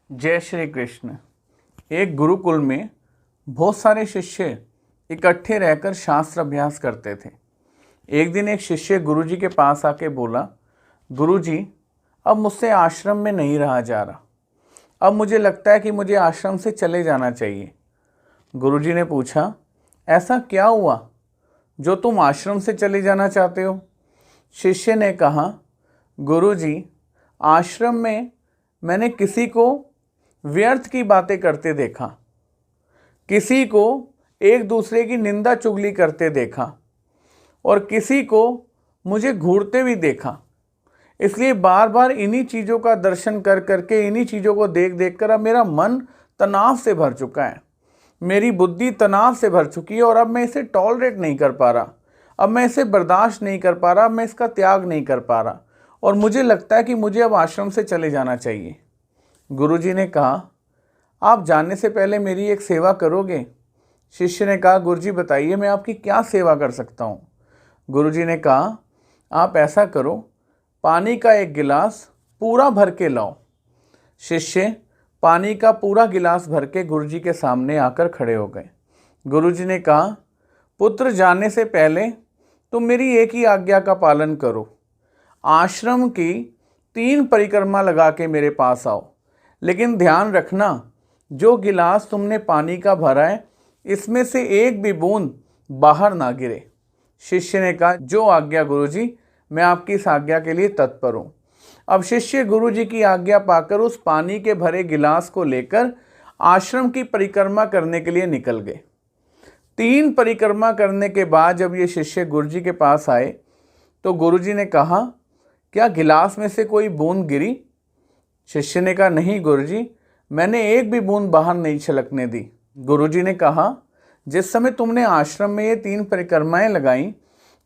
जय श्री कृष्ण। एक गुरुकुल में बहुत सारे शिष्य इकट्ठे रहकर शास्त्र अभ्यास करते थे। एक दिन एक शिष्य गुरुजी के पास आके बोला, गुरुजी, अब मुझसे आश्रम में नहीं रहा जा रहा। अब मुझे लगता है कि मुझे आश्रम से चले जाना चाहिए। गुरुजी ने पूछा, ऐसा क्या हुआ जो तुम आश्रम से चले जाना चाहते हो? शिष्य ने कहा, गुरुजी, आश्रम में मैंने किसी को व्यर्थ की बातें करते देखा, किसी को एक दूसरे की निंदा चुगली करते देखा और किसी को मुझे घूरते भी देखा। इसलिए बार बार इन्हीं चीज़ों का दर्शन कर करके, इन्हीं चीज़ों को देख देख कर अब मेरा मन तनाव से भर चुका है, मेरी बुद्धि तनाव से भर चुकी है और अब मैं इसे टॉलरेट नहीं कर पा रहा, अब मैं इसे बर्दाश्त नहीं कर पा रहा, अब मैं इसका त्याग नहीं कर पा रहा और मुझे लगता है कि मुझे अब आश्रम से चले जाना चाहिए। गुरुजी ने कहा, आप जाने से पहले मेरी एक सेवा करोगे? शिष्य ने कहा, गुरुजी बताइए, मैं आपकी क्या सेवा कर सकता हूँ? गुरुजी ने कहा, आप ऐसा करो, पानी का एक गिलास पूरा भर के लाओ। शिष्य पानी का पूरा गिलास भर के गुरुजी के सामने आकर खड़े हो गए। गुरुजी ने कहा, पुत्र, जाने से पहले तुम मेरी एक ही आज्ञा का पालन करो। आश्रम की 3 परिक्रमा लगा के मेरे पास आओ, लेकिन ध्यान रखना, जो गिलास तुमने पानी का भरा है इसमें से एक भी बूंद बाहर ना गिरे। शिष्य ने कहा, जो आज्ञा गुरुजी, मैं आपकी इस आज्ञा के लिए तत्पर हूँ। अब शिष्य गुरुजी की आज्ञा पाकर उस पानी के भरे गिलास को लेकर आश्रम की परिक्रमा करने के लिए निकल गए। 3 परिक्रमा करने के बाद जब ये शिष्य गुरुजी के पास आए तो गुरुजी ने कहा, क्या गिलास में से कोई बूंद गिरी? शिष्य ने कहा, नहीं गुरुजी, मैंने एक भी बूंद बाहर नहीं छलकने दी। गुरुजी ने कहा, जिस समय तुमने आश्रम में ये 3 परिक्रमाएं लगाई,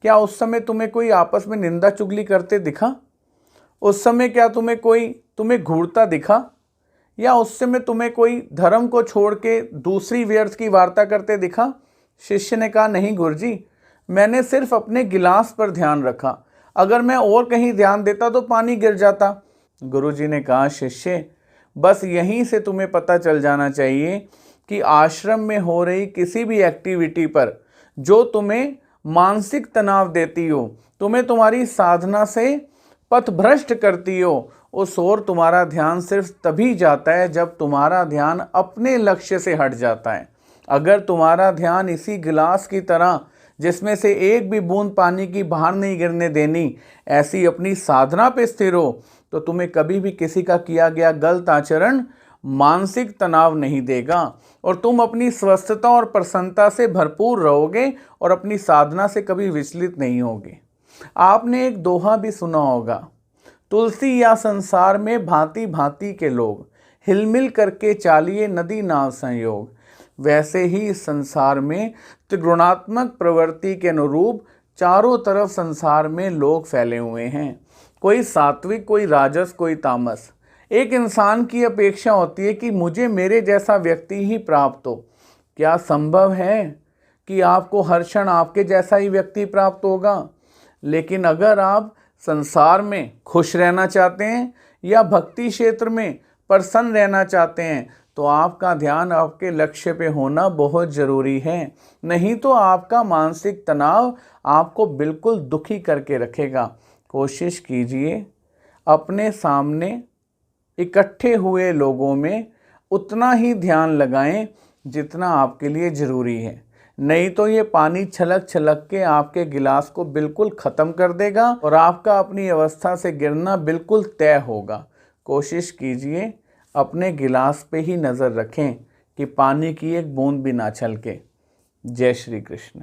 क्या उस समय तुम्हें कोई आपस में निंदा चुगली करते दिखा? उस समय क्या तुम्हें घूरता दिखा? या उस समय तुम्हें कोई धर्म को छोड़ के दूसरी व्यर्थ की वार्ता करते दिखा? शिष्य ने कहा, नहीं गुरुजी, मैंने सिर्फ अपने गिलास पर ध्यान रखा, अगर मैं और कहीं ध्यान देता तो पानी गिर जाता। गुरुजी ने कहा, शिष्य, बस यहीं से तुम्हें पता चल जाना चाहिए कि आश्रम में हो रही किसी भी एक्टिविटी पर जो तुम्हें मानसिक तनाव देती हो, तुम्हें तुम्हारी साधना से पथभ्रष्ट करती हो, उस ओर तुम्हारा ध्यान सिर्फ तभी जाता है जब तुम्हारा ध्यान अपने लक्ष्य से हट जाता है। अगर तुम्हारा ध्यान इसी गिलास की तरह, जिसमें से एक भी बूंद पानी की बाहर नहीं गिरने देनी, ऐसी अपनी साधना पे स्थिर हो, तो तुम्हें कभी भी किसी का किया गया गलत आचरण मानसिक तनाव नहीं देगा और तुम अपनी स्वस्थता और प्रसन्नता से भरपूर रहोगे और अपनी साधना से कभी विचलित नहीं होगे। आपने एक दोहा भी सुना होगा, तुलसी या संसार में भांति भांति के लोग, हिलमिल करके चालिए नदी नाव संयोग। वैसे ही इस संसार में त्रिगुणात्मक प्रवृत्ति के अनुरूप चारों तरफ संसार में लोग फैले हुए हैं, कोई सात्विक, कोई राजस, कोई तामस। एक इंसान की अपेक्षा होती है कि मुझे मेरे जैसा व्यक्ति ही प्राप्त हो। क्या संभव है कि आपको हर क्षण आपके जैसा ही व्यक्ति प्राप्त होगा? लेकिन अगर आप संसार में खुश रहना चाहते हैं या भक्ति क्षेत्र में प्रसन्न रहना चाहते हैं तो आपका ध्यान आपके लक्ष्य पे होना बहुत ज़रूरी है, नहीं तो आपका मानसिक तनाव आपको बिल्कुल दुखी करके रखेगा। कोशिश कीजिए अपने सामने इकट्ठे हुए लोगों में उतना ही ध्यान लगाएं जितना आपके लिए ज़रूरी है, नहीं तो ये पानी छलक छलक के आपके गिलास को बिल्कुल ख़त्म कर देगा और आपका अपनी अवस्था से गिरना बिल्कुल तय होगा। कोशिश कीजिए अपने गिलास पे ही नज़र रखें कि पानी की एक बूंद भी ना छलके। जय श्री कृष्ण।